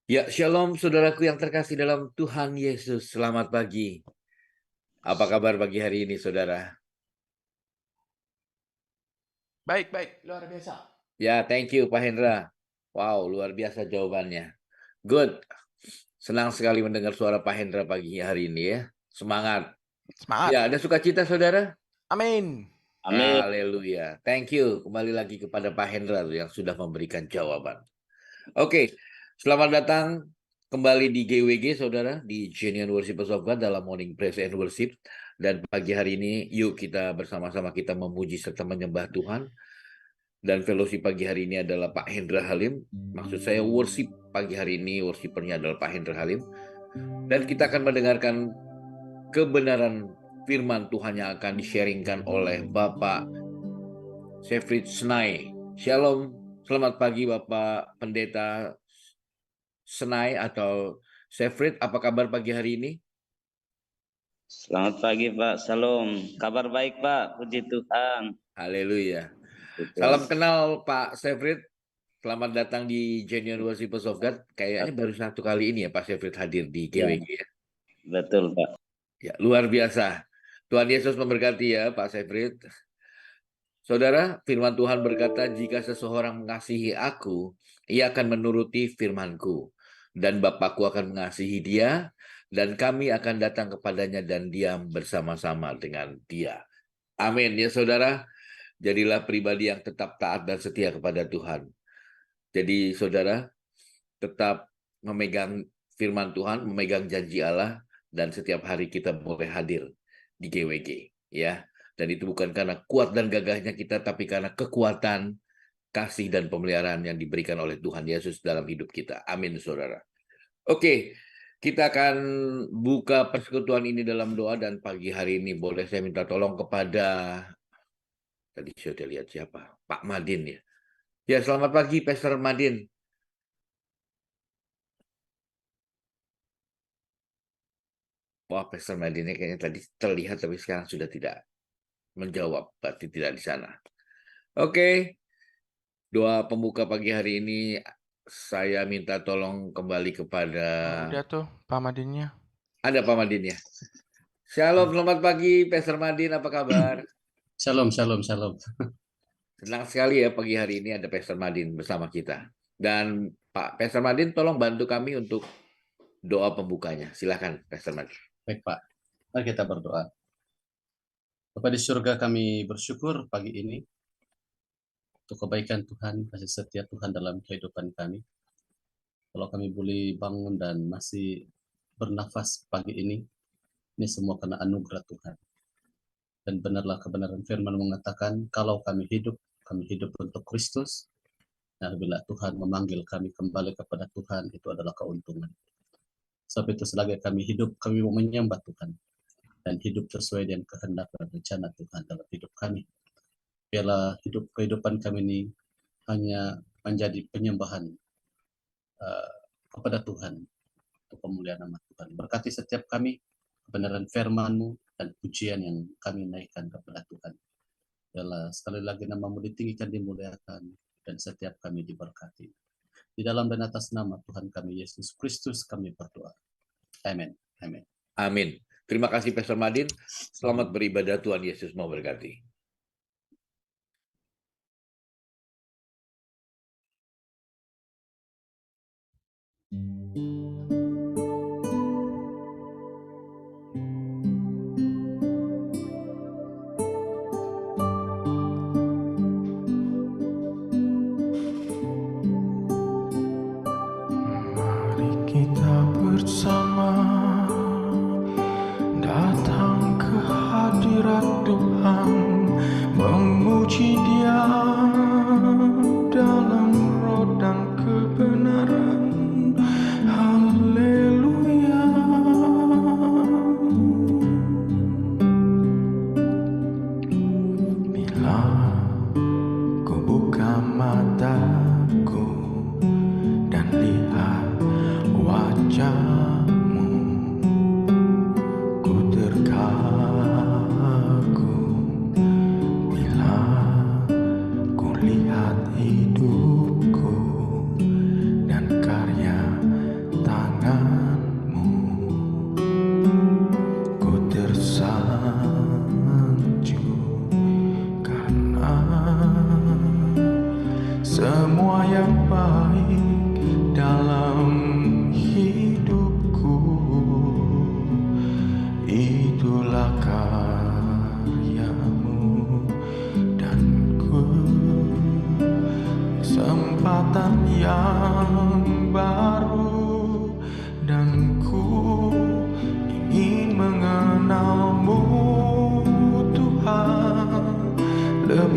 Ya, shalom saudaraku yang terkasih dalam Tuhan Yesus. Selamat pagi. Apa kabar pagi hari ini, saudara? Baik, luar biasa. Ya, thank you Pak Hendra. Wow, luar biasa jawabannya. Good. Senang sekali mendengar suara Pak Hendra pagi hari ini ya. Semangat. Semangat. Ya, ada sukacita saudara? Amin. Amin. Haleluya. Thank you. Kembali lagi kepada Pak Hendra yang sudah memberikan jawaban. Oke, selamat datang kembali di GWG, saudara, di Genuine Worshipers of God dalam Morning Praise and Worship. Dan pagi hari ini, yuk kita bersama-sama kita memuji serta menyembah Tuhan. Dan fellowship pagi hari ini adalah Pak Hendra Halim. Maksud saya worship pagi hari ini, worshipernya adalah Pak Hendra Halim. Dan kita akan mendengarkan kebenaran firman Tuhan yang akan di-sharingkan oleh Bapak Sefrit Senai. Shalom, selamat pagi Bapak Pendeta Senai atau Sefrit, apa kabar pagi hari ini? Selamat pagi Pak, Shalom. Kabar baik Pak, puji Tuhan. Haleluya. Salam kenal Pak Sefrit. Selamat datang di Genuine Worshipers of God. Kayaknya baru satu kali ini ya Pak Sefrit hadir di GWG ya. Betul Pak. Ya, luar biasa. Tuhan Yesus memberkati ya Pak Sefrit. Saudara, firman Tuhan berkata, jika seseorang mengasihi aku, ia akan menuruti firman-Ku. Dan Bapakku akan mengasihi dia, dan kami akan datang kepadanya dan diam bersama-sama dengan dia. Amin ya saudara. Jadilah pribadi yang tetap taat dan setia kepada Tuhan. Jadi saudara, tetap memegang firman Tuhan, memegang janji Allah, dan setiap hari kita boleh hadir di GWG. Ya. Dan itu bukan karena kuat dan gagahnya kita, tapi karena kekuatan, kasih, dan pemeliharaan yang diberikan oleh Tuhan Yesus dalam hidup kita. Amin, saudara. Oke, kita akan buka persekutuan ini dalam doa, dan pagi hari ini boleh saya minta tolong kepada, tadi saya sudah lihat siapa, Pak Madin ya. Ya, selamat pagi Pastor Madin. Wah, Pastor Madinnya kayaknya tadi terlihat, tapi sekarang sudah tidak menjawab, berarti tidak di sana. Oke, doa pembuka pagi hari ini saya minta tolong kembali kepada... Udah tuh Pak Madinnya. Ada Pak Madin ya. Shalom, selamat pagi Pastor Madin, apa kabar? Shalom. Senang sekali ya pagi hari ini ada Pastor Madin bersama kita. Dan Pak Pastor Madin tolong bantu kami untuk doa pembukanya. Silakan Pastor Madin. Baik Pak, mari kita berdoa. Bapa di surga, kami bersyukur pagi ini untuk kebaikan Tuhan, kasih setia Tuhan dalam kehidupan kami. Kalau kami boleh bangun dan masih bernafas pagi ini semua karena anugerah Tuhan. Dan benarlah kebenaran firman mengatakan, kalau kami hidup untuk Kristus. Nah, bila Tuhan memanggil kami kembali kepada Tuhan, itu adalah keuntungan. Sebab itu selagi kami hidup, kami mau menyembah Tuhan. Dan hidup sesuai dengan kehendak dan rencana Tuhan dalam hidup kami. Biarlah kehidupan kami ini hanya menjadi penyembahan kepada Tuhan, untuk pemuliaan nama Tuhan. Berkati setiap kami, kebenaran firman-Mu dan pujian yang kami naikkan kepada Tuhan. Biarlah sekali lagi nama-Mu ditinggikan, dimuliakan, dan setiap kami diberkati. Di dalam dan atas nama Tuhan kami Yesus Kristus kami berdoa. Amin. Amin. Terima kasih Pastor Madin. Selamat beribadah, Tuhan Yesus memberkati. Mari kita bersama datang ke hadirat Tuhan, memuji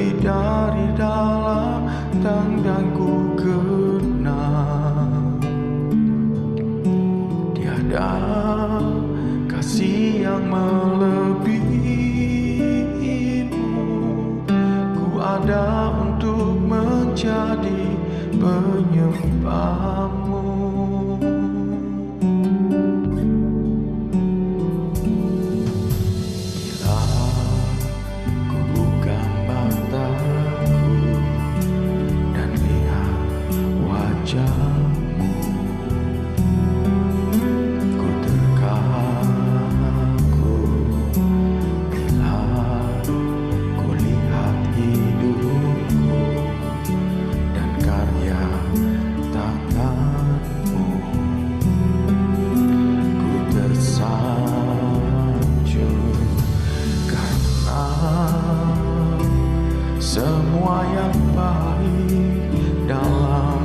lebih dari dalam dan ku kenal. Tiada kasih yang melebihimu. Ku ada untuk menjadi penyembahmu. Bila ku buka mataku dan lihat wajahmu, ku terkaku. Bila ku lihat hidupku dan karya tanganmu, ku tersanjung karena semua yang baik dalam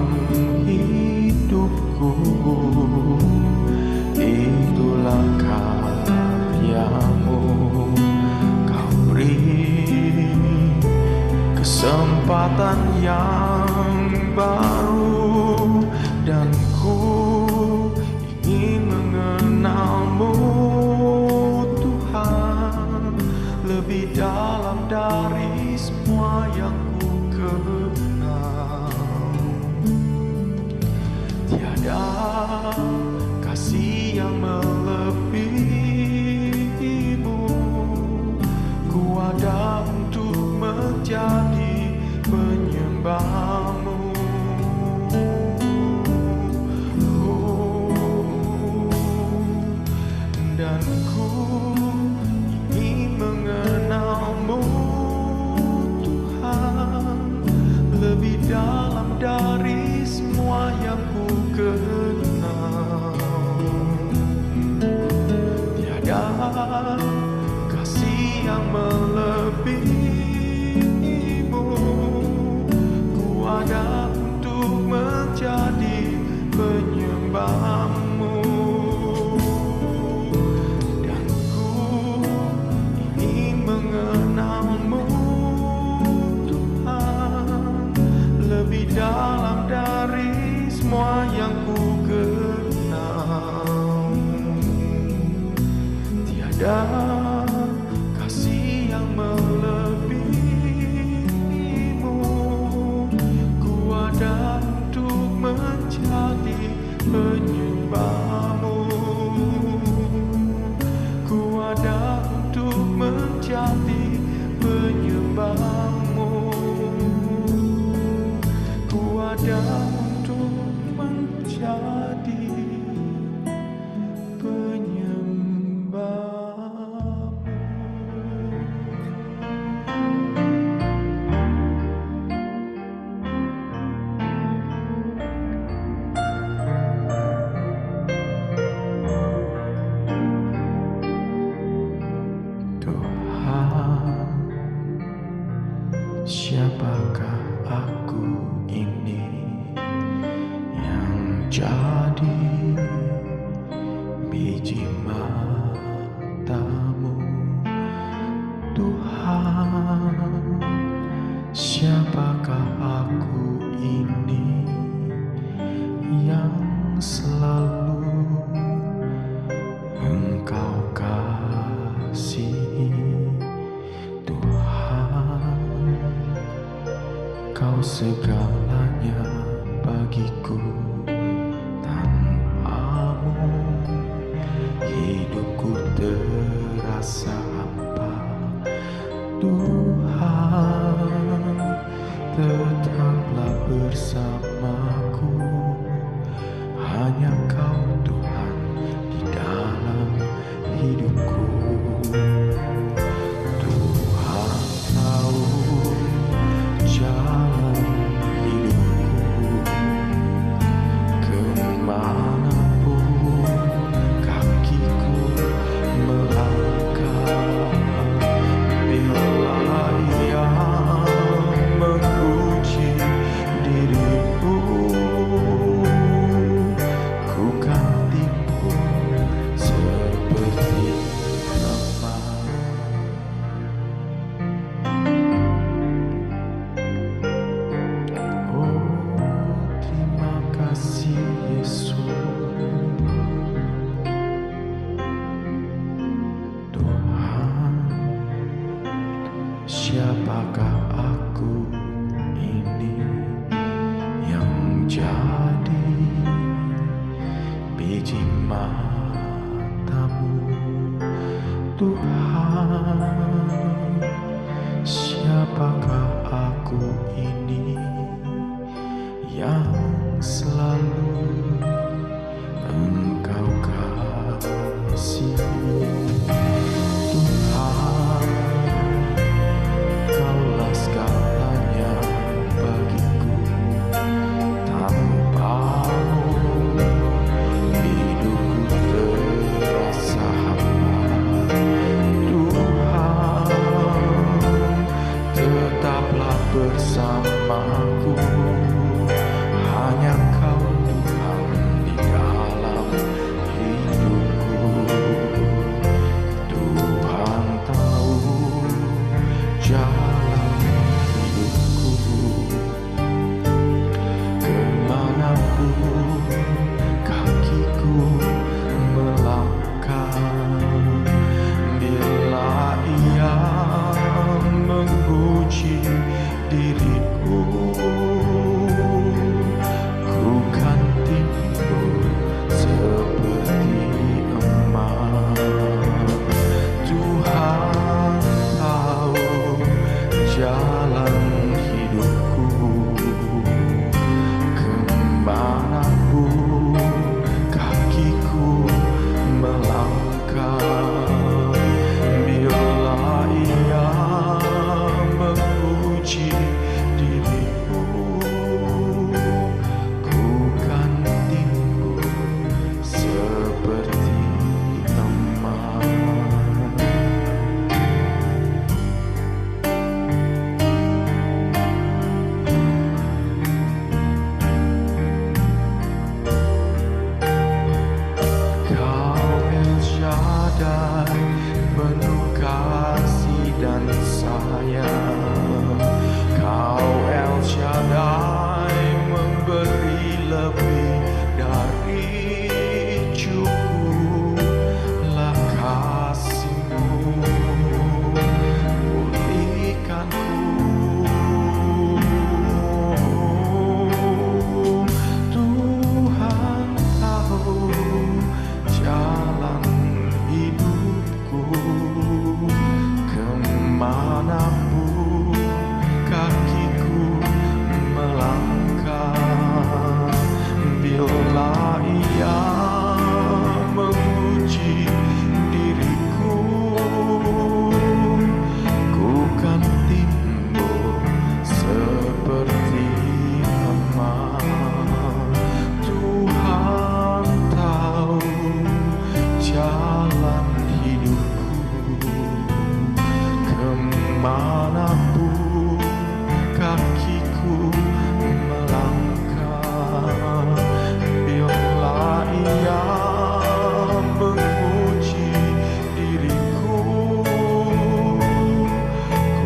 hidupku itulah karyamu. Kau beri kesempatan yang baru dan ku ingin mengenalmu, Tuhan, lebih dalam dari semua yang ku kenal. Tiada kasih yang melebihimu. Ku ada untuk menjadi penyembahmu. Dan ku ingin mengenalmu, Tuhan, lebih dalam dari semua yang ku kenal. Tiada kasih yang melebihimu. Ku ada untuk menjadi penyembahmu. Dan ku ingin mengenalmu, Tuhan, lebih dalam dari semua yang ku kenal. Tiada kasih yang melebihimu. Ku ada untuk menjadi penyembahmu. Ku ada untuk menjadi penyembahmu. Ku ada untuk menjadi penyembahmu. Tuhan, siapakah aku ini yang jadi biji matamu? Tuhan, siapakah aku ini yang selalu Engkau kasihi? Tuhan, Kau segalanya bagiku. Tanpamu hidupku terasa hampa. Tuhan, tetaplah bersamaku. Hanya Kau Tuhan di dalam hidupku. Tuhan tahu jalan hidupku, kemanapun kakiku melangkah. Bila yang menguji diriku, siapakah aku ini yang jadi biji matamu, Tuhan? Siapakah aku ini yang selalu Engkau kasihi, Tuhan? Kaulah segalanya bagiku, tanpamu hidupku terasa hampa. Tuhan, tetaplah bersamaku, hanya Kau Tuhan di dalam hidupku. Tuhan tahu jalan hidupku, kemanapun kakiku melangkah. Bila Ia menguji diriku, ku kan timbul seperti emas. Tuhan tahu jalan hidupku, kemanapun kakiku melangkah. Bila Ia menguji diriku, ku kan timbul seperti emas. Kau El Shaddai, penuh kasih dan sayang. Kau El Shaddai, memberi lebih dari cukuplah kasih-Mu, pulihkanku. Tuhan tahu jalan hidupku, kemanapun kakiku melangkah. Bila Ia menguji diriku, ku kan timbul seperti emas. Tuhan tahu jalan hidupku, kemanapun kakiku melangkah. Bila Ia menguji diriku,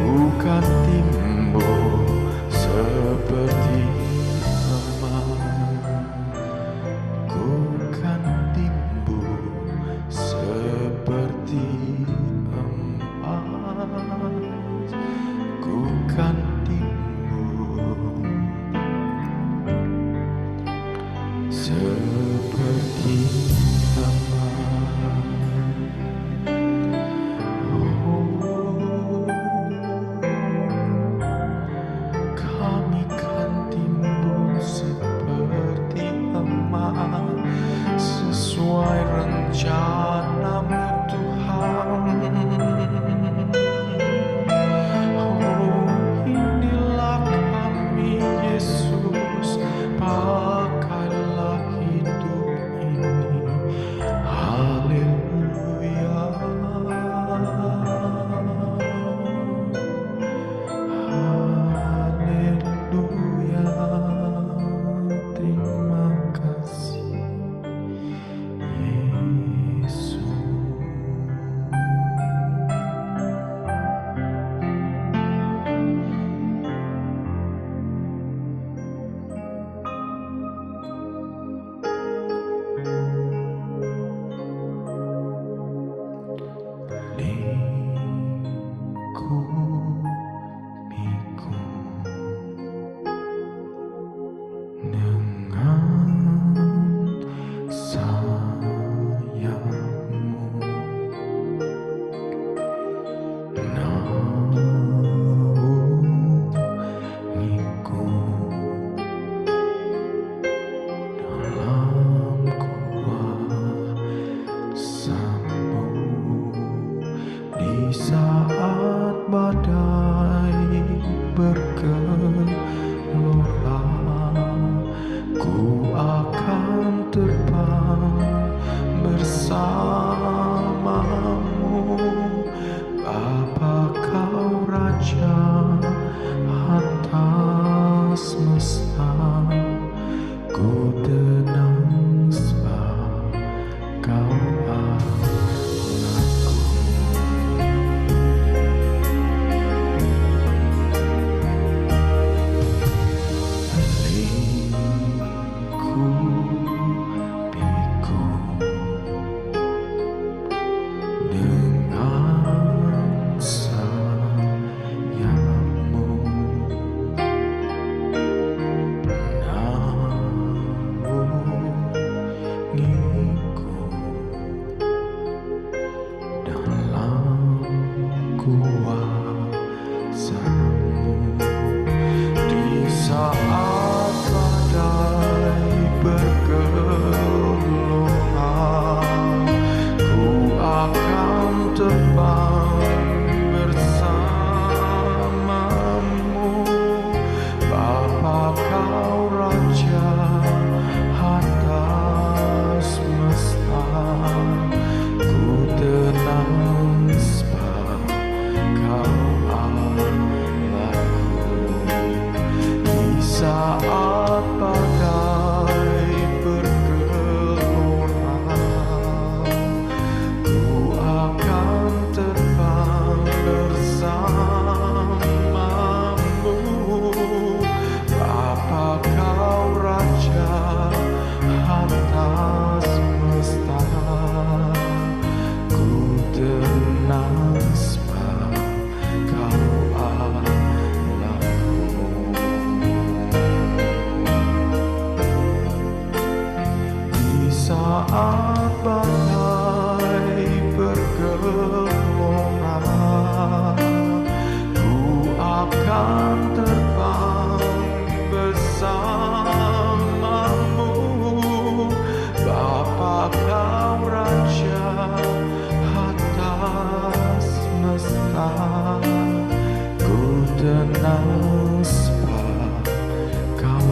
ku kan timbul seperti emas. Ku kan timbul seperti emas. Ku kan timbul seperti emas. Kami kan timbul seperti emas, sesuai rencana-Mu, Tuhan. Oh, di saat badai bergelora, ku akan terbang bersamamu. Bapa kau Raja atas semesta, ku tenang sebab kau di saat badai bergelora, ku akan terbang bersamamu. Bapa kau Raja atas semesta, ku tenang sebab kau saat badai bergelora, ku akan terbang bersamamu. Bapa kau Raja atas semesta, ku tenang sebab kau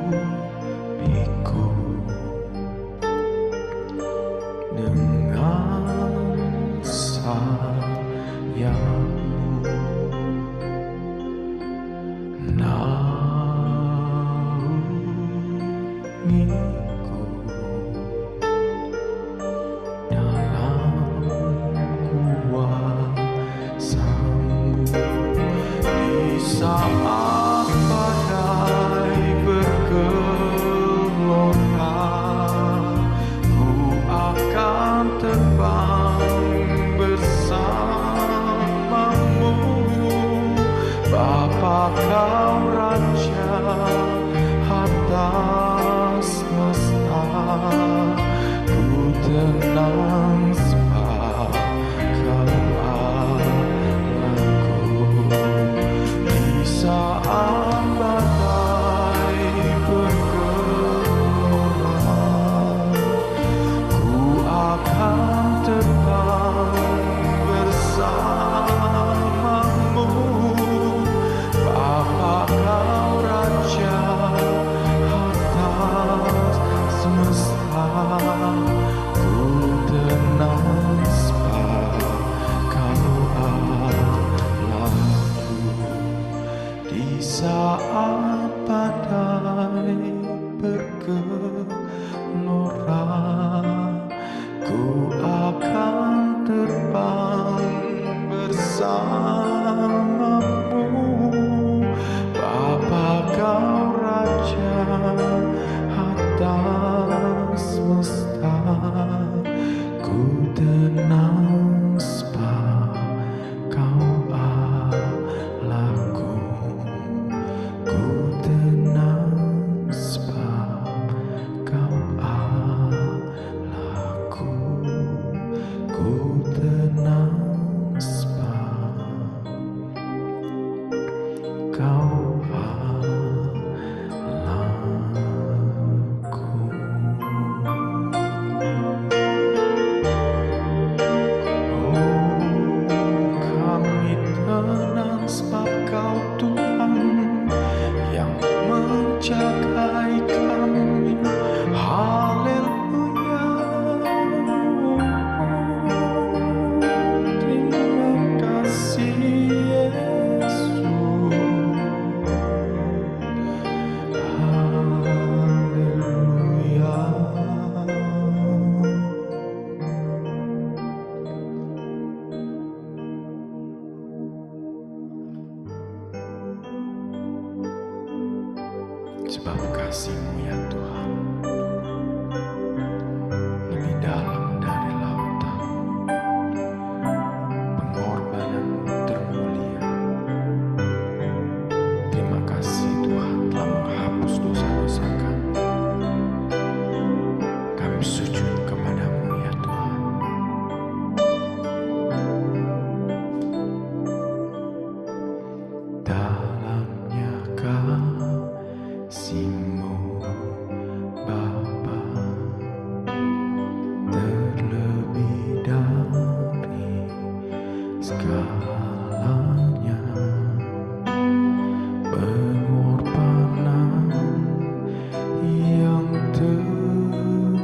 lingkupiku dengan sayapmu, naungiku dalam kuasamu. Di saat badai bergelora, ku akan terbang bersamamu. Bapa kau Raja atas semesta, ku tenang sebab kau di saat badai bergelora, ku akan terbang bersamamu. Bapa kau Raja atas semesta, ku tenang sebab kau di saat badai bergelora, ku akan terbang bersamamu. Bapa kau Raja atas semesta, ku tenang sebab kau Allahku. Ku tenang sebab kau Allahku. Ku tenang sebab kau jagai kami, haleluya. Terima kasih Yesus, haleluya. Sebab kasih-Mu ya Tuhan lebih dalam dari lautan, pengorbanan-Mu termulia. Terima kasih Tuhan telah kasih-Mu Bapa, terlebih dari segalanya, pengorbanan yang termulia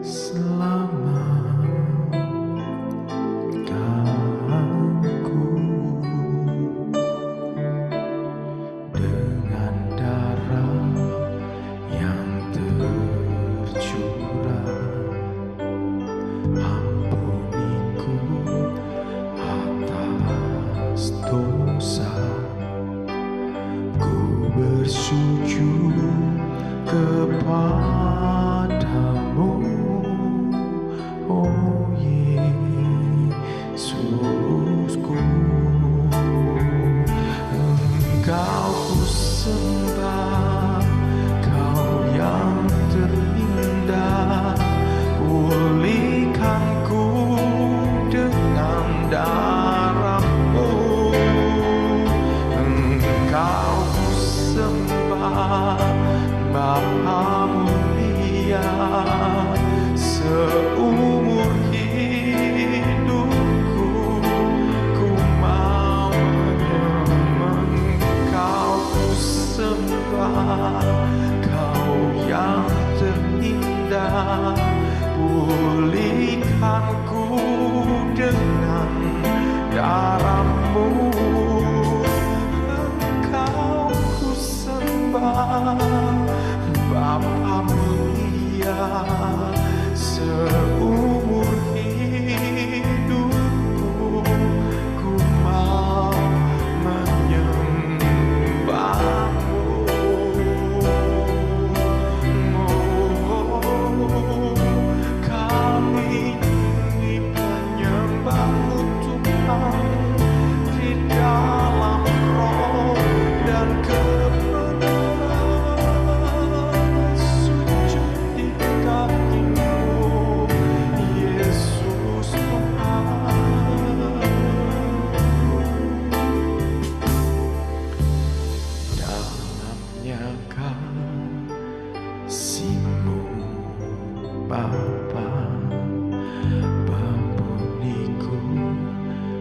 selamatkanku dengan darah yang tercurah. Ampuniku atas dosa, ku bersujud kepadamu, oh Yesusku. Engkau ku sembah, Kau yang terindah, pulihkanku dengan darah-Mu. Engkau ku sembah, Bapa mulia, seumur hidupku ku mau menyembah. Engkau ku sembah, Kau yang terindah, pulihkanku dengan darah-Mu. Engkau ku sembah, Bapa mulia, seumur hidupku ku mau menyembah-Mu. Kami ini penyembah-Mu Tuhan, di dalam roh dan kebenaran, sujud di kaki-Mu, Yesus Tuhan. Dalamnya kasih-Mu Bapa, pengampuniku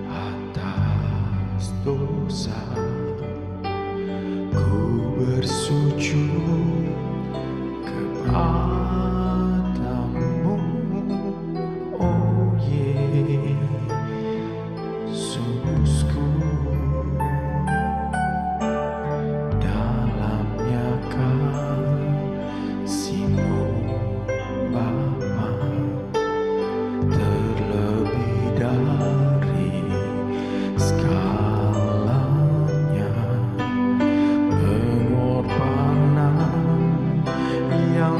atas dosa, ku bersujud kepadamu, oh Yesusku. Dalamnya kasih-Mu Bapa, terlebih dari segalanya, pengorbanan yang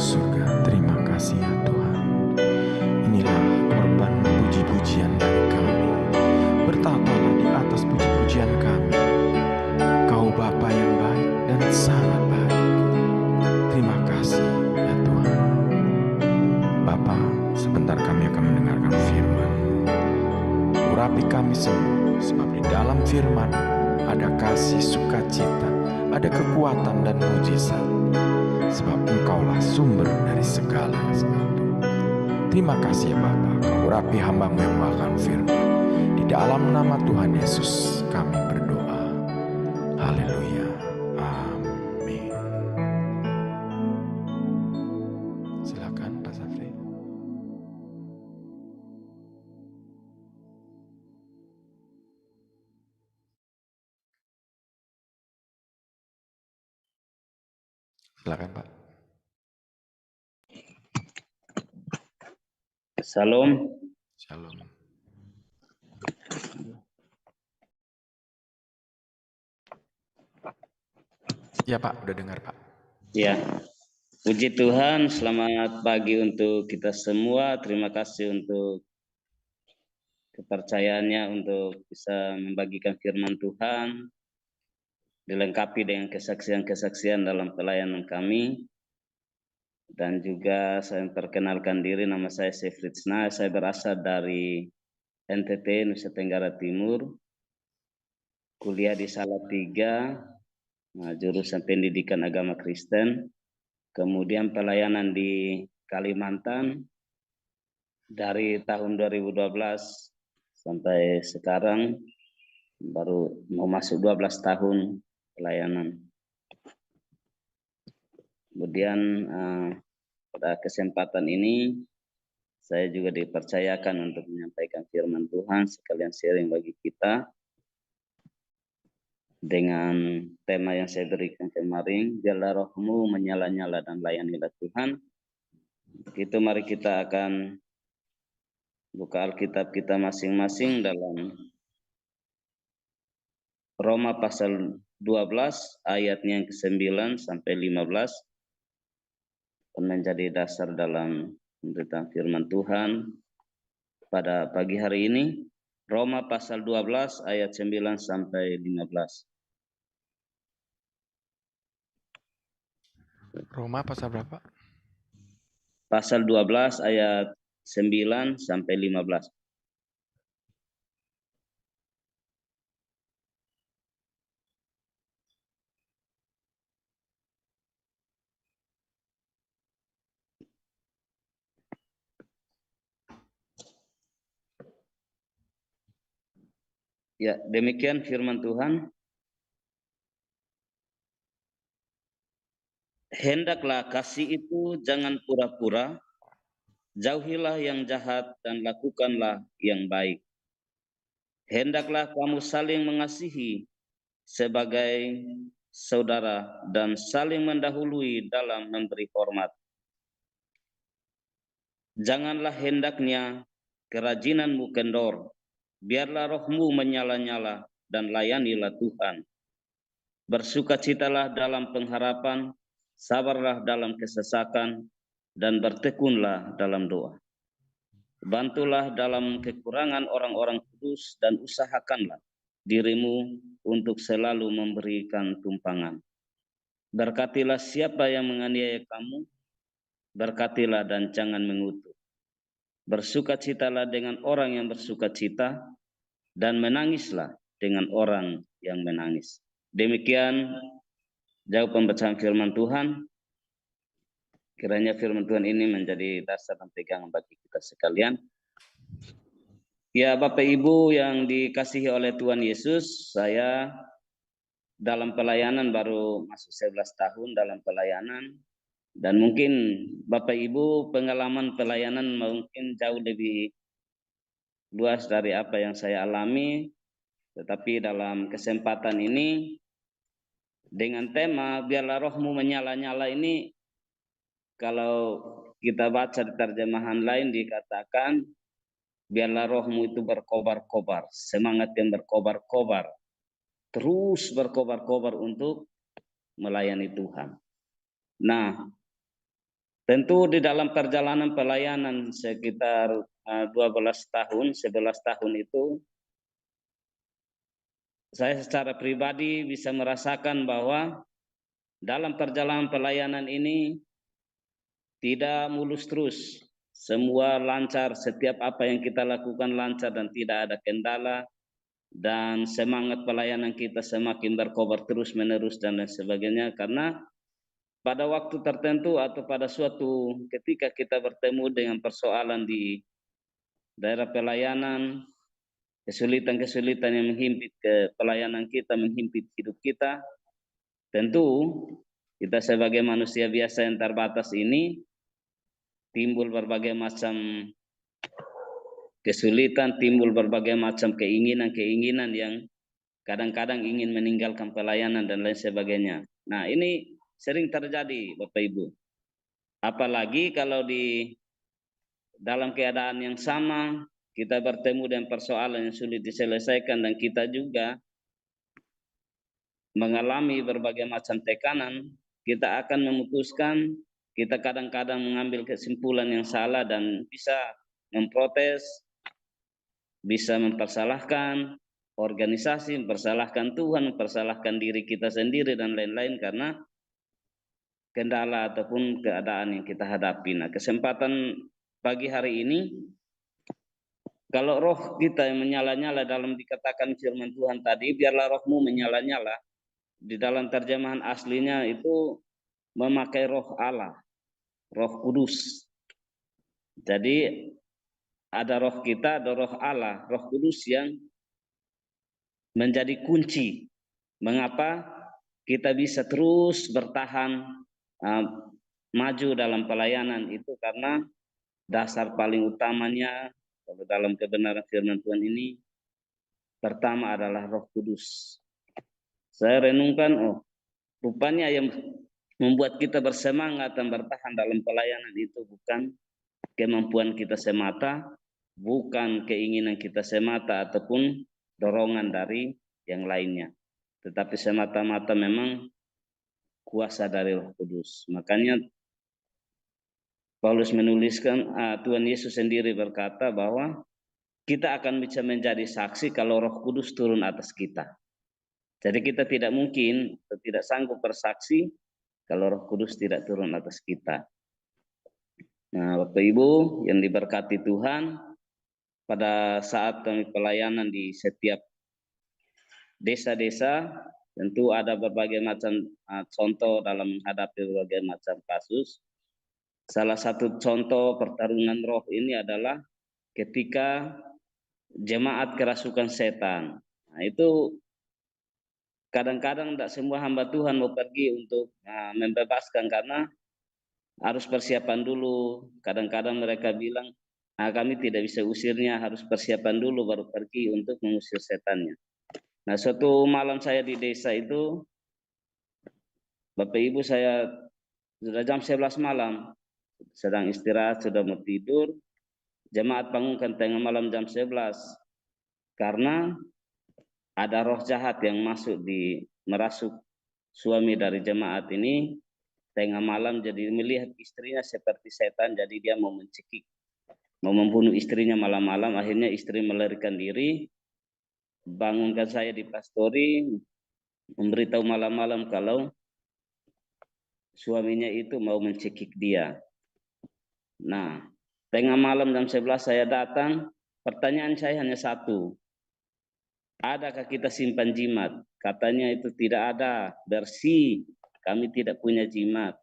surga, terima kasih ya Tuhan. Inilah korban puji-pujian dari kami. Bertatalah di atas puji-pujian kami. Kau Bapa yang baik dan sangat baik. Terima kasih ya Tuhan. Bapa, sebentar kami akan mendengarkan firman-Mu. Urapi kami semua, sebab di dalam firman ada kasih, sukacita, ada kekuatan dan mujizat. Sebab Engkaulah sumber dari segala sesuatu. Terima kasih ya Bapa, Kau urapi hamba-Mu yang makan firman. Di dalam nama Tuhan Yesus kami berdoa. Haleluya. Amin. Silakan Pak Safri. Silakan Pak. Salam. Shalom. Ya Pak, udah dengar Pak. Ya, puji Tuhan, selamat pagi untuk kita semua. Terima kasih untuk kepercayaannya untuk bisa membagikan firman Tuhan, dilengkapi dengan kesaksian-kesaksian dalam pelayanan kami. Dan juga saya memperkenalkan diri, nama saya Sefritsna, saya berasal dari NTT, Nusa Tenggara Timur, kuliah di Salatiga, jurusan pendidikan agama Kristen, kemudian pelayanan di Kalimantan dari tahun 2012 sampai sekarang, baru mau masuk 12 tahun pelayanan. Kemudian pada kesempatan ini saya juga dipercayakan untuk menyampaikan firman Tuhan sekalian sharing bagi kita dengan tema yang saya berikan kemarin, biarlah rohmu menyala-nyala dan layanilah Tuhan. Itu mari kita akan buka Alkitab kita masing-masing dalam Roma pasal 12 ayatnya yang ke-9 sampai 15 menjadi dasar dalam pemberitaan firman Tuhan pada pagi hari ini. Roma pasal 12 ayat 9 sampai 15. Roma pasal berapa? Pasal 12 ayat 9 sampai 15. Ya, demikian firman Tuhan. Hendaklah kasih itu jangan pura-pura, jauhilah yang jahat dan lakukanlah yang baik. Hendaklah kamu saling mengasihi sebagai saudara dan saling mendahului dalam memberi hormat. Janganlah hendaknya kerajinanmu kendor, biarlah rohmu menyala-nyala dan layanilah Tuhan. Bersukacitalah dalam pengharapan, sabarlah dalam kesesakan, dan bertekunlah dalam doa. Bantulah dalam kekurangan orang-orang kudus dan usahakanlah dirimu untuk selalu memberikan tumpangan. Berkatilah siapa yang menganiaya kamu, berkatilah dan jangan mengutuk. Bersukacitalah dengan orang yang bersukacita, dan menangislah dengan orang yang menangis. Demikian jauh pembacaan firman Tuhan. Kiranya firman Tuhan ini menjadi dasar dan pegangan bagi kita sekalian. Ya Bapak Ibu yang dikasihi oleh Tuhan Yesus, saya dalam pelayanan baru masuk 11 tahun dalam pelayanan. Dan mungkin Bapak Ibu pengalaman pelayanan mungkin jauh lebih luas dari apa yang saya alami. Tetapi dalam kesempatan ini dengan tema biarlah rohmu menyala-nyala ini, kalau kita baca di terjemahan lain dikatakan biarlah rohmu itu berkobar-kobar, semangat yang berkobar-kobar, terus berkobar-kobar untuk melayani Tuhan. Nah, Tentu di dalam perjalanan pelayanan sekitar 12 tahun, 11 tahun itu, saya secara pribadi bisa merasakan bahwa dalam perjalanan pelayanan ini tidak mulus terus. Semua lancar, setiap apa yang kita lakukan lancar dan tidak ada kendala, dan semangat pelayanan kita semakin berkobar terus menerus dan lain sebagainya, karena pada waktu tertentu atau pada suatu ketika kita bertemu dengan persoalan di daerah pelayanan, kesulitan-kesulitan yang menghimpit ke pelayanan kita, menghimpit hidup kita, tentu kita sebagai manusia biasa yang terbatas ini timbul berbagai macam kesulitan, timbul berbagai macam keinginan-keinginan yang kadang-kadang ingin meninggalkan pelayanan dan lain sebagainya. Nah, ini sering terjadi, Bapak Ibu. Apalagi kalau di dalam keadaan yang sama, kita bertemu dengan persoalan yang sulit diselesaikan dan kita juga mengalami berbagai macam tekanan, kita akan memutuskan, kita kadang-kadang mengambil kesimpulan yang salah dan bisa memprotes, bisa mempersalahkan organisasi, mempersalahkan Tuhan, mempersalahkan diri kita sendiri dan lain-lain karena kendala ataupun keadaan yang kita hadapi. Nah, kesempatan pagi hari ini, kalau roh kita yang menyala-nyala dalam dikatakan firman Tuhan tadi, biarlah rohmu menyala-nyala, di dalam terjemahan aslinya itu memakai roh Allah, roh kudus. Jadi ada roh kita, ada roh Allah, roh kudus yang menjadi kunci. Mengapa kita bisa terus bertahan maju dalam pelayanan itu, karena dasar paling utamanya dalam kebenaran firman Tuhan ini pertama adalah Roh Kudus. Saya renungkan, rupanya yang membuat kita bersemangat dan bertahan dalam pelayanan itu bukan kemampuan kita semata, bukan keinginan kita semata ataupun dorongan dari yang lainnya, tetapi semata-mata memang kuasa dari Roh Kudus. Makanya Paulus menuliskan, Tuhan Yesus sendiri berkata bahwa kita akan bisa menjadi saksi kalau Roh Kudus turun atas kita. Jadi kita tidak mungkin, tidak sanggup bersaksi kalau Roh Kudus tidak turun atas kita. Nah, Bapak Ibu yang diberkati Tuhan, pada saat kami pelayanan di setiap desa-desa, tentu ada berbagai macam contoh dalam menghadapi berbagai macam kasus. Salah satu contoh pertarungan roh ini adalah ketika jemaat kerasukan setan. Nah, itu kadang-kadang tidak semua hamba Tuhan mau pergi untuk membebaskan karena harus persiapan dulu. Kadang-kadang mereka bilang, kami tidak bisa usirnya, harus persiapan dulu baru pergi untuk mengusir setannya. Nah, suatu malam saya di desa itu, Bapak Ibu, saya sudah jam 11 malam, sedang istirahat, sudah mau tidur, jemaat bangunkan tengah malam jam 11 karena ada roh jahat yang merasuk suami dari jemaat ini tengah malam, jadi melihat istrinya seperti setan, jadi dia mau mencekik, mau membunuh istrinya malam-malam. Akhirnya istri melarikan diri, bangunkan saya di pastori, memberitahu malam-malam kalau suaminya itu mau mencekik dia. Nah, tengah malam jam 11 saya datang, pertanyaan saya hanya satu. Adakah kita simpan jimat? Katanya itu tidak ada, bersih, kami tidak punya jimat.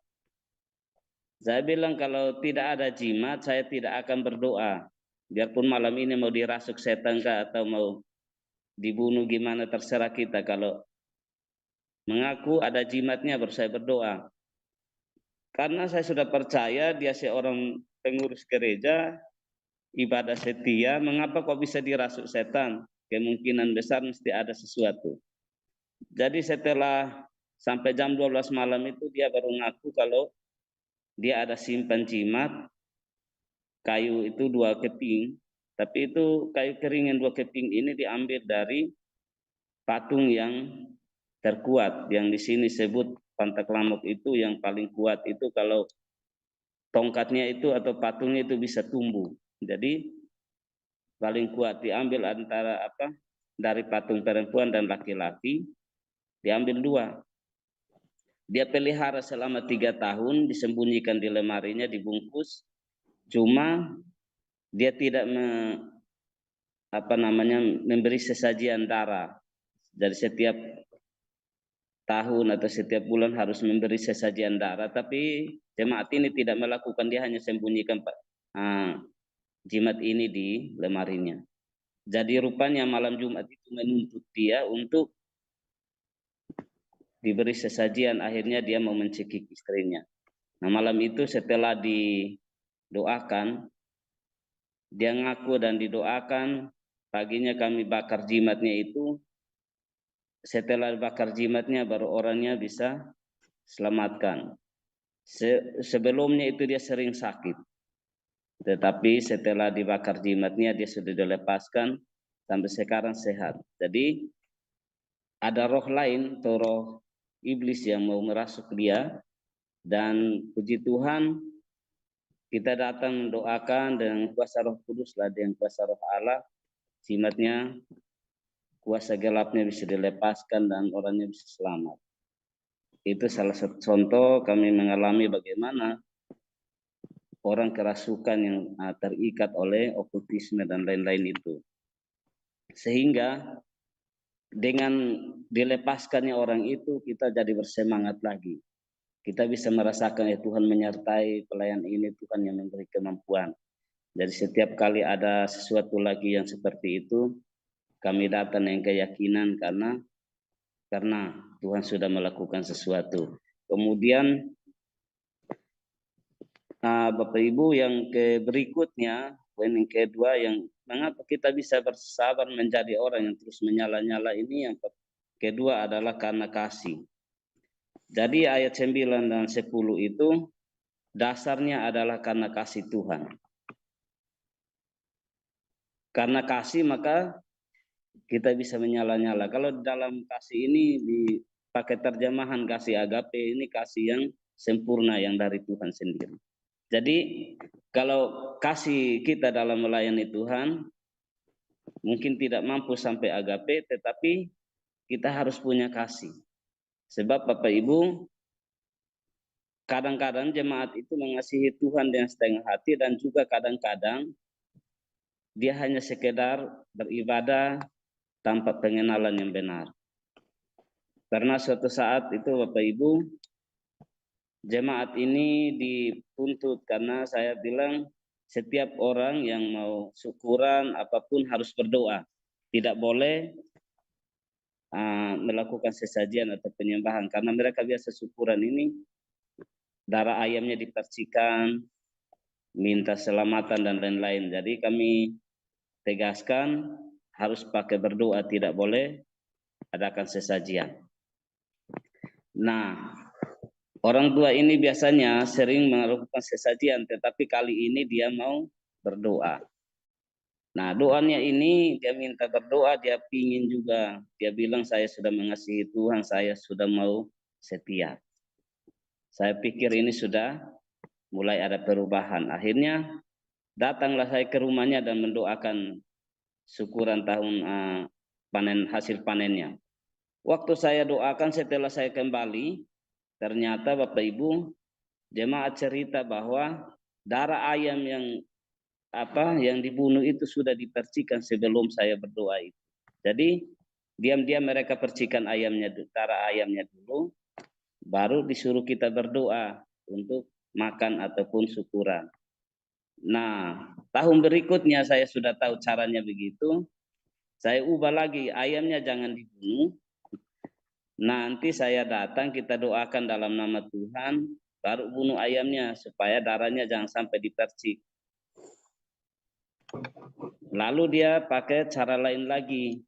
Saya bilang kalau tidak ada jimat, saya tidak akan berdoa. Biarpun malam ini mau dirasuk setan kah atau mau dibunuh gimana, terserah kita. Kalau mengaku ada jimatnya baru saya berdoa. Karena saya sudah percaya dia seorang pengurus gereja, ibadah setia, mengapa kok bisa dirasuk setan? Kemungkinan besar mesti ada sesuatu. Jadi setelah sampai jam 12 malam itu dia baru ngaku kalau dia ada simpan jimat, kayu itu 2 keping, tapi itu kayu kering yang 2 keping ini diambil dari patung yang terkuat, yang di sini sebut Pantak Lamok itu yang paling kuat itu. Kalau tongkatnya itu atau patungnya itu bisa tumbuh. Jadi paling kuat diambil antara dari patung perempuan dan laki-laki, diambil 2. Dia pelihara selama 3 tahun, disembunyikan di lemarinya, dibungkus. Cuma dia tidak memberi sesajian darah. Dari setiap tahun atau setiap bulan harus memberi sesajian darah, tapi jemaat ini tidak melakukan, dia hanya sembunyikan jimat ini di lemarinya. Jadi rupanya malam Jumat itu menuntut dia untuk diberi sesajian, akhirnya dia mau mencekik istrinya. Nah, malam itu setelah didoakan, dia ngaku dan didoakan, paginya kami bakar jimatnya itu. Setelah bakar jimatnya baru orangnya bisa selamatkan. Sebelumnya itu dia sering sakit. Tetapi setelah dibakar jimatnya dia sudah dilepaskan, sampai sekarang sehat. Jadi ada roh lain atau roh iblis yang mau merasuk dia, dan puji Tuhan kita datang mendoakan dengan kuasa Roh Kudus lah, dengan kuasa Roh Allah, jimatnya, kuasa gelapnya bisa dilepaskan dan orangnya bisa selamat. Itu salah satu contoh kami mengalami bagaimana orang kerasukan yang terikat oleh okultisme dan lain-lain itu. Sehingga dengan dilepaskannya orang itu, kita jadi bersemangat lagi. Kita bisa merasakan ya Tuhan menyertai pelayan ini, Tuhan yang memberi kemampuan. Jadi setiap kali ada sesuatu lagi yang seperti itu, kami datang dengan keyakinan karena Tuhan sudah melakukan sesuatu. Kemudian Bapak Ibu, yang berikutnya, poin yang kedua, yang mengapa kita bisa bersabar menjadi orang yang terus menyala-nyala ini, yang kedua adalah karena kasih. Jadi ayat 9 dan 10 itu dasarnya adalah karena kasih Tuhan. Karena kasih maka kita bisa menyala-nyala. Kalau dalam kasih ini dipakai terjemahan kasih agape, ini kasih yang sempurna yang dari Tuhan sendiri. Jadi kalau kasih kita dalam melayani Tuhan mungkin tidak mampu sampai agape, tetapi kita harus punya kasih. Sebab Bapak Ibu, kadang-kadang jemaat itu mengasihi Tuhan dengan setengah hati, dan juga kadang-kadang dia hanya sekedar beribadah tanpa pengenalan yang benar. Karena suatu saat itu Bapak Ibu, jemaat ini dituntut, karena saya bilang setiap orang yang mau syukuran apapun harus berdoa. Tidak boleh melakukan sesajian atau penyembahan, karena mereka biasa syukuran ini darah ayamnya dipercikan, minta selamatan dan lain-lain. Jadi kami tegaskan harus pakai berdoa, tidak boleh adakan sesajian. Nah, orang tua ini biasanya sering melakukan sesajian, tetapi kali ini dia mau berdoa. Nah, doanya ini dia minta berdoa, dia pingin juga. Dia bilang, saya sudah mengasihi Tuhan, saya sudah mau setia. Saya pikir ini sudah mulai ada perubahan. Akhirnya datanglah saya ke rumahnya dan mendoakan syukuran tahun hasil panennya. Waktu saya doakan, setelah saya kembali, ternyata Bapak Ibu, jemaat cerita bahwa darah ayam yang dibunuh itu sudah dipercikan sebelum saya berdoa itu. Jadi diam-diam mereka percikan darah ayamnya dulu, baru disuruh kita berdoa untuk makan ataupun syukuran. Nah, tahun berikutnya saya sudah tahu caranya begitu. Saya ubah lagi, ayamnya jangan dibunuh. Nanti saya datang, kita doakan dalam nama Tuhan, baru bunuh ayamnya supaya darahnya jangan sampai dipercik. Lalu dia pakai cara lain lagi.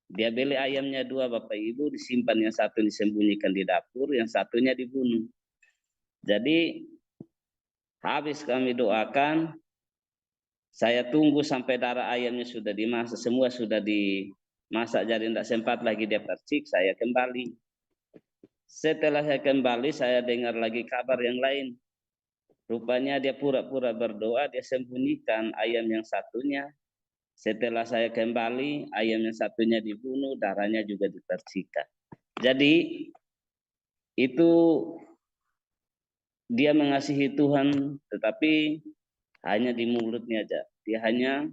Dia beli ayamnya 2 Bapak Ibu, disimpan, yang satu disembunyikan di dapur, yang satunya dibunuh. Jadi habis kami doakan, saya tunggu sampai darah ayamnya sudah dimasak, semua sudah dimasak, jadi tidak sempat lagi dia percik. Saya kembali. Setelah saya kembali, saya dengar lagi kabar yang lain. Rupanya dia pura-pura berdoa, dia sembunyikan ayam yang satunya. Setelah saya kembali, ayam yang satunya dibunuh, darahnya juga dipercikan. Jadi itu dia mengasihi Tuhan, tetapi hanya di mulutnya aja. Dia hanya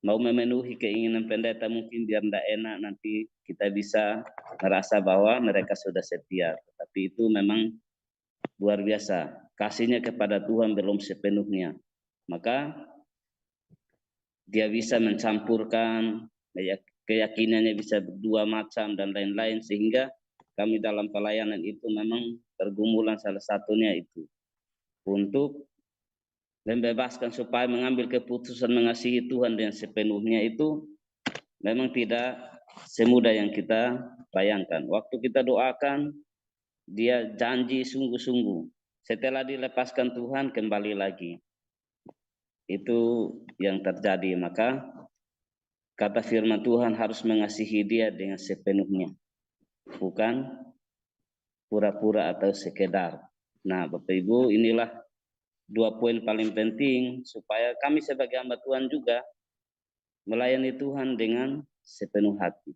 mau memenuhi keinginan pendeta, mungkin biar tidak enak nanti kita bisa merasa bahwa mereka sudah setia. Tapi itu memang luar biasa. Kasihnya kepada Tuhan belum sepenuhnya. Maka dia bisa mencampurkan, keyakinannya bisa dua macam dan lain-lain, sehingga kami dalam pelayanan itu memang pergumulan salah satunya itu untuk membebaskan supaya mengambil keputusan mengasihi Tuhan dengan sepenuhnya itu memang tidak semudah yang kita bayangkan. Waktu kita doakan, dia janji sungguh-sungguh. Setelah dilepaskan Tuhan, kembali lagi. Itu yang terjadi. Maka kata firman Tuhan harus mengasihi dia dengan sepenuhnya. Bukan pura-pura atau sekedar. Nah, Bapak Ibu, inilah 2 poin paling penting supaya kami sebagai hamba Tuhan juga melayani Tuhan dengan sepenuh hati.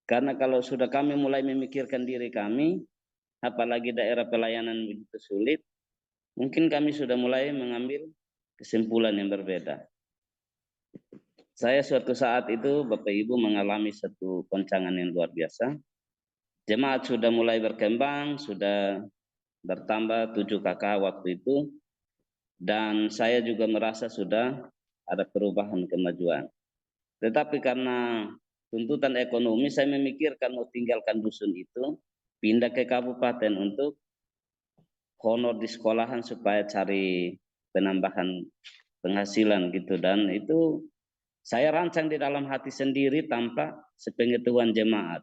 Karena kalau sudah kami mulai memikirkan diri kami, apalagi daerah pelayanan begitu sulit, mungkin kami sudah mulai mengambil kesimpulan yang berbeda. Saya suatu saat itu Bapak Ibu mengalami satu goncangan yang luar biasa. Jemaat sudah mulai berkembang, sudah bertambah 7 kakak waktu itu. Dan saya juga merasa sudah ada perubahan kemajuan. Tetapi karena tuntutan ekonomi, saya memikirkan mau tinggalkan dusun itu, pindah ke kabupaten untuk honor di sekolahan supaya cari penambahan penghasilan gitu. Dan itu saya rancang di dalam hati sendiri tanpa sepengetahuan jemaat.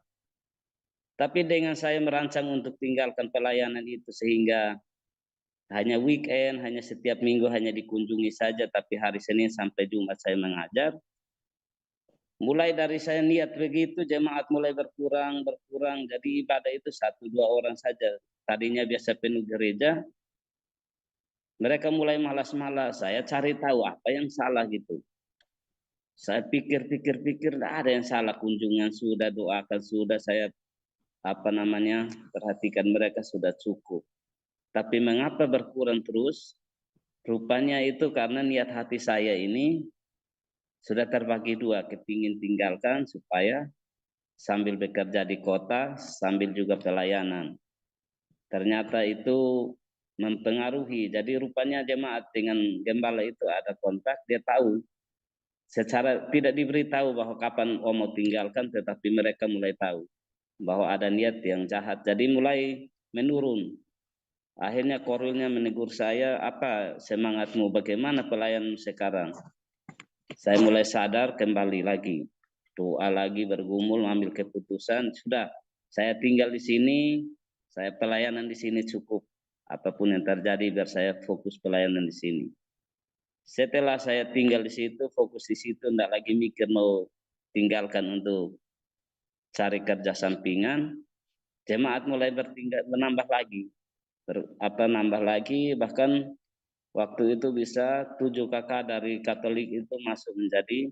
Tapi dengan saya merancang untuk tinggalkan pelayanan itu sehingga hanya weekend, hanya setiap minggu hanya dikunjungi saja, tapi hari Senin sampai Jumat saya mengajar. Mulai dari saya niat begitu, jemaat mulai berkurang, jadi ibadah itu 1-2 orang saja. Tadinya biasa penuh gereja, mereka mulai malas-malas. Saya cari tahu apa yang salah gitu. Saya pikir, tidak ada yang salah, kunjungan sudah, doakan sudah, saya perhatikan mereka sudah cukup. Tapi mengapa berkurang terus? Rupanya itu karena niat hati saya ini sudah terbagi 2, kepingin tinggalkan supaya sambil bekerja di kota, sambil juga pelayanan. Ternyata itu mempengaruhi. Jadi rupanya jemaat dengan gembala itu ada kontak, dia tahu. Secara tidak diberitahu bahwa kapan mau tinggalkan, tetapi mereka mulai tahu bahwa ada niat yang jahat. Jadi mulai menurun. Akhirnya korulnya menegur saya, apa semangatmu, bagaimana pelayan sekarang? Saya mulai sadar, kembali lagi. Doa lagi, bergumul, ambil keputusan, sudah. Saya tinggal di sini, saya pelayanan di sini cukup. Apapun yang terjadi, biar saya fokus pelayanan di sini. Setelah saya tinggal di situ, fokus di situ, tidak lagi mikir mau tinggalkan untuk cari kerja sampingan, jemaat mulai menambah lagi. Nambah lagi, bahkan waktu itu bisa 7 kakak dari Katolik itu masuk menjadi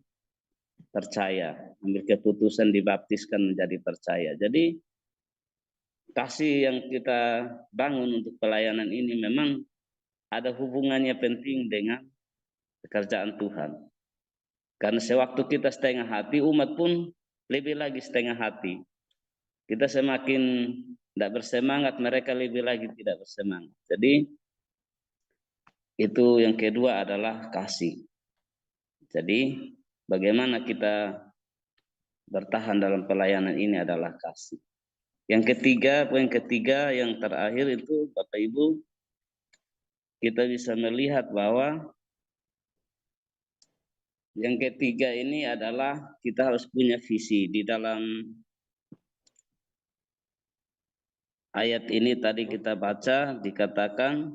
percaya, ambil keputusan dibaptiskan menjadi percaya. Jadi kasih yang kita bangun untuk pelayanan ini memang ada hubungannya penting dengan pekerjaan Tuhan. Karena sewaktu kita setengah hati, umat pun lebih lagi setengah hati. Kita semakin tidak bersemangat, mereka lebih lagi tidak bersemangat. Jadi itu yang kedua adalah kasih. Jadi bagaimana kita bertahan dalam pelayanan ini adalah kasih. Yang ketiga, poin ketiga yang terakhir itu Bapak Ibu, kita bisa melihat bahwa yang ketiga ini adalah kita harus punya visi. Di dalam ayat ini tadi kita baca dikatakan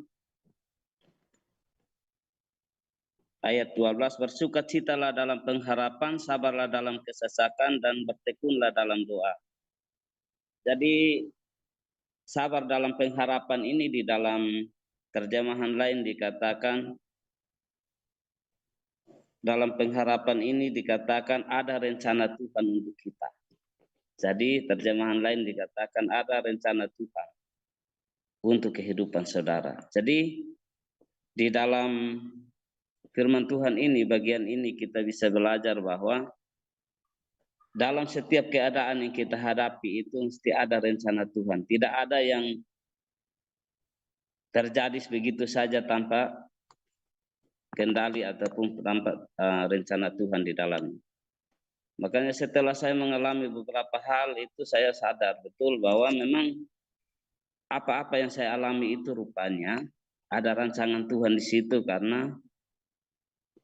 ayat 12, bersukacitalah dalam pengharapan, sabarlah dalam kesesakan, dan bertekunlah dalam doa. Jadi sabar dalam pengharapan ini di dalam terjemahan lain dikatakan, dalam pengharapan ini dikatakan ada rencana Tuhan untuk kita. Jadi terjemahan lain dikatakan ada rencana Tuhan untuk kehidupan saudara. Jadi di dalam firman Tuhan ini, bagian ini kita bisa belajar bahwa dalam setiap keadaan yang kita hadapi itu mesti ada rencana Tuhan. Tidak ada yang terjadi begitu saja tanpa kendali ataupun tanpa rencana Tuhan di dalamnya. Makanya setelah saya mengalami beberapa hal itu, saya sadar betul bahwa memang apa-apa yang saya alami itu rupanya ada rancangan Tuhan di situ, karena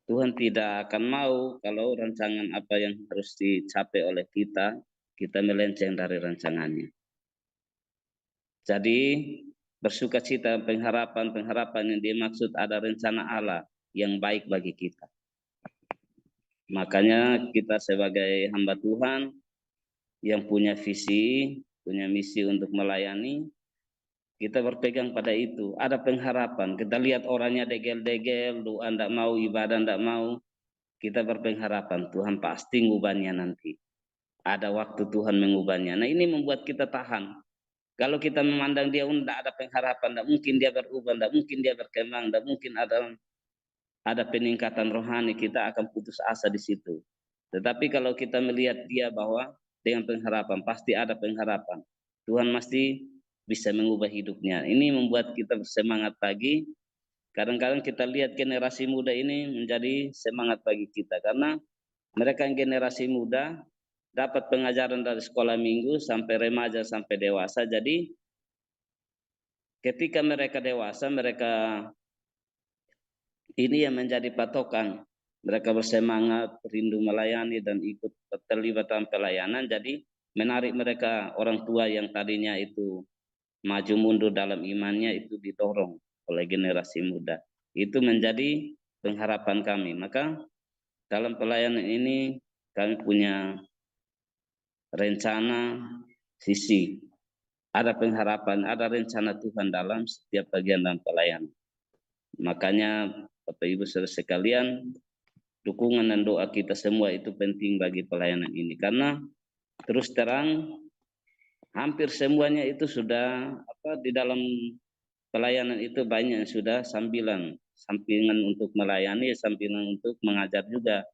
Tuhan tidak akan mau kalau rancangan apa yang harus dicapai oleh kita melenceng dari rancangannya. Jadi bersukacita, pengharapan yang dimaksud ada rencana Allah yang baik bagi kita. Makanya kita sebagai hamba Tuhan yang punya visi, punya misi untuk melayani, kita berpegang pada itu. Ada pengharapan. Kita lihat orangnya degel-degel, doa tidak mau, ibadah tidak mau. Kita berpengharapan Tuhan pasti ngubahnya nanti. Ada waktu Tuhan mengubahnya. Nah, ini membuat kita tahan. Kalau kita memandang dia tidak ada pengharapan, tidak mungkin dia berubah, tidak mungkin dia berkembang, tidak mungkin ada peningkatan rohani, kita akan putus asa di situ. Tetapi kalau kita melihat dia bahwa dengan pengharapan, pasti ada pengharapan. Tuhan pasti bisa mengubah hidupnya. Ini membuat kita bersemangat pagi. Kadang-kadang kita lihat generasi muda ini menjadi semangat bagi kita, karena mereka yang generasi muda dapat pengajaran dari sekolah minggu sampai remaja sampai dewasa. Jadi ketika mereka dewasa, mereka ini yang menjadi patokan. Mereka bersemangat, rindu melayani dan ikut terlibat dalam pelayanan. Jadi menarik mereka, orang tua yang tadinya itu maju mundur dalam imannya itu didorong oleh generasi muda. Itu menjadi pengharapan kami. Maka dalam pelayanan ini kami punya rencana, visi. Ada pengharapan, ada rencana Tuhan dalam setiap bagian dalam pelayanan. Makanya Bapak Ibu Saudara sekalian, dukungan dan doa kita semua itu penting bagi pelayanan ini, karena terus terang hampir semuanya itu sudah di dalam pelayanan itu banyak yang sudah sampingan untuk melayani, sampingan untuk mengajar juga.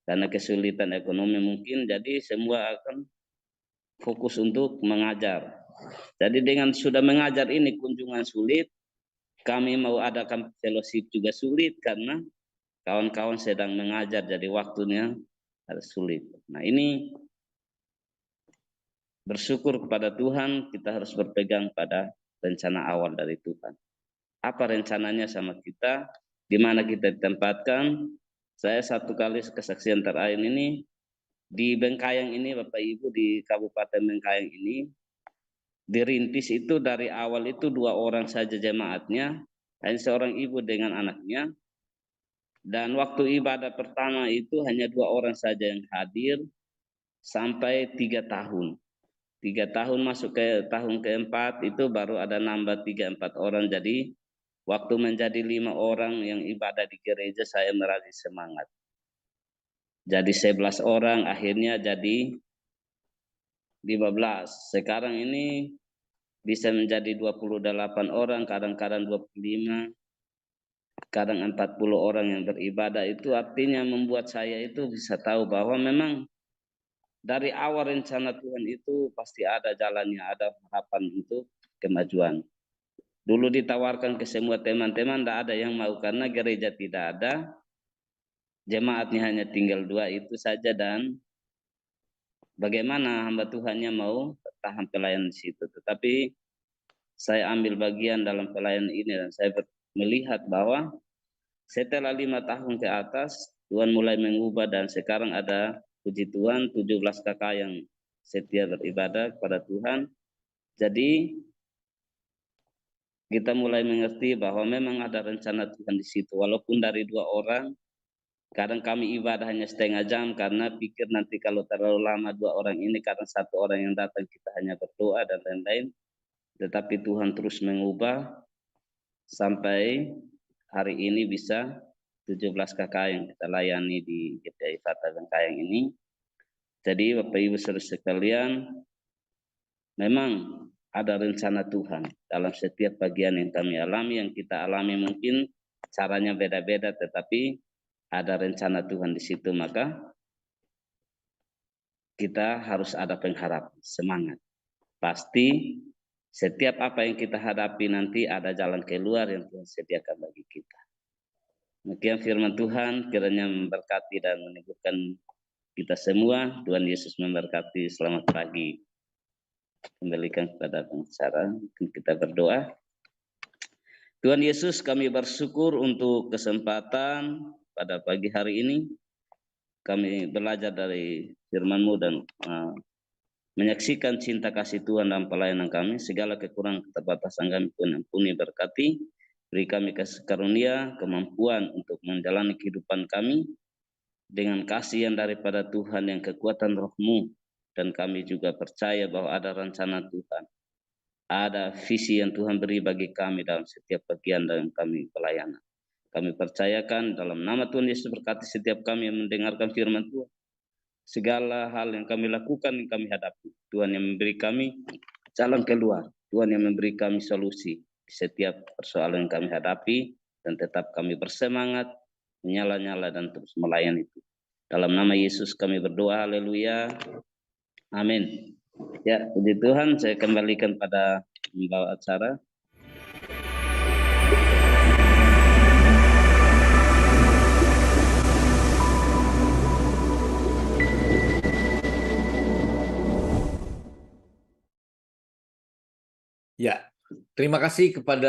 Karena kesulitan ekonomi mungkin, jadi semua akan fokus untuk mengajar. Jadi dengan sudah mengajar ini kunjungan sulit, kami mau adakan fellowship juga sulit karena kawan-kawan sedang mengajar, jadi waktunya harus sulit. Nah, ini bersyukur kepada Tuhan, kita harus berpegang pada rencana awal dari Tuhan. Apa rencananya sama kita, di mana kita ditempatkan. Saya satu kali kesaksian terakhir ini di Bengkayang ini, Bapak Ibu, di Kabupaten Bengkayang ini, dirintis itu dari awal itu 2 orang saja jemaatnya, hanya seorang ibu dengan anaknya. Dan waktu ibadah pertama itu hanya 2 orang saja yang hadir sampai 3 tahun. 3 tahun masuk ke tahun keempat itu baru ada nambah 3-4 orang. Jadi waktu menjadi 5 orang yang ibadah di gereja, saya merasa semangat. Jadi 11 orang, akhirnya jadi 15. Sekarang ini bisa menjadi 28 orang, kadang-kadang 25, kadang 40 orang yang beribadah. Itu artinya membuat saya itu bisa tahu bahwa memang dari awal rencana Tuhan itu pasti ada jalannya, ada harapan untuk kemajuan. Dulu ditawarkan ke semua teman-teman, tidak ada yang mau karena gereja tidak ada, jemaatnya hanya tinggal 2 itu saja, dan bagaimana hamba Tuhannya mau bertahan pelayanan di situ. Tetapi saya ambil bagian dalam pelayanan ini dan saya melihat bahwa setelah 5 tahun ke atas Tuhan mulai mengubah, dan sekarang ada, puji Tuhan, 17 kakak yang setia beribadah kepada Tuhan. Jadi kita mulai mengerti bahwa memang ada rencana Tuhan di situ. Walaupun dari 2 orang, kadang kami ibadah hanya setengah jam karena pikir nanti kalau terlalu lama 2 orang ini, karena 1 orang yang datang kita hanya berdoa dan lain-lain. Tetapi Tuhan terus mengubah sampai hari ini bisa 17 KKR yang kita layani di GPI Fata Bengkayang ini. Jadi Bapak Ibu Saudara sekalian, memang ada rencana Tuhan dalam setiap bagian yang kami alami, yang kita alami mungkin caranya beda-beda, tetapi ada rencana Tuhan di situ. Maka kita harus ada pengharapan, semangat. Pasti setiap apa yang kita hadapi nanti ada jalan keluar yang Tuhan sediakan bagi kita. Demikian firman Tuhan, kiranya memberkati dan meneguhkan kita semua. Tuhan Yesus memberkati. Selamat pagi. Kembalikan kepada pengacara, kita berdoa. Tuhan Yesus, kami bersyukur untuk kesempatan pada pagi hari ini. Kami belajar dari firman-Mu dan menyaksikan cinta kasih Tuhan dalam pelayanan kami. Segala kekurangan keterbatasan kami Tuhan ampuni, berkati. Beri kami kasih karunia, kemampuan untuk menjalani kehidupan kami dengan kasih yang daripada Tuhan, yang kekuatan Roh-Mu. Dan kami juga percaya bahwa ada rencana Tuhan. Ada visi yang Tuhan beri bagi kami dalam setiap bagian dalam kami pelayanan. Kami percayakan dalam nama Tuhan Yesus, berkati setiap kami yang mendengarkan firman Tuhan. Segala hal yang kami lakukan, yang kami hadapi, Tuhan yang memberi kami jalan keluar. Tuhan yang memberi kami solusi di setiap persoalan yang kami hadapi. Dan tetap kami bersemangat, menyala-nyala dan terus melayani itu. Dalam nama Yesus kami berdoa, haleluya. Amin. Ya, puji Tuhan, saya kembalikan pada pembawa acara. Ya, terima kasih kepada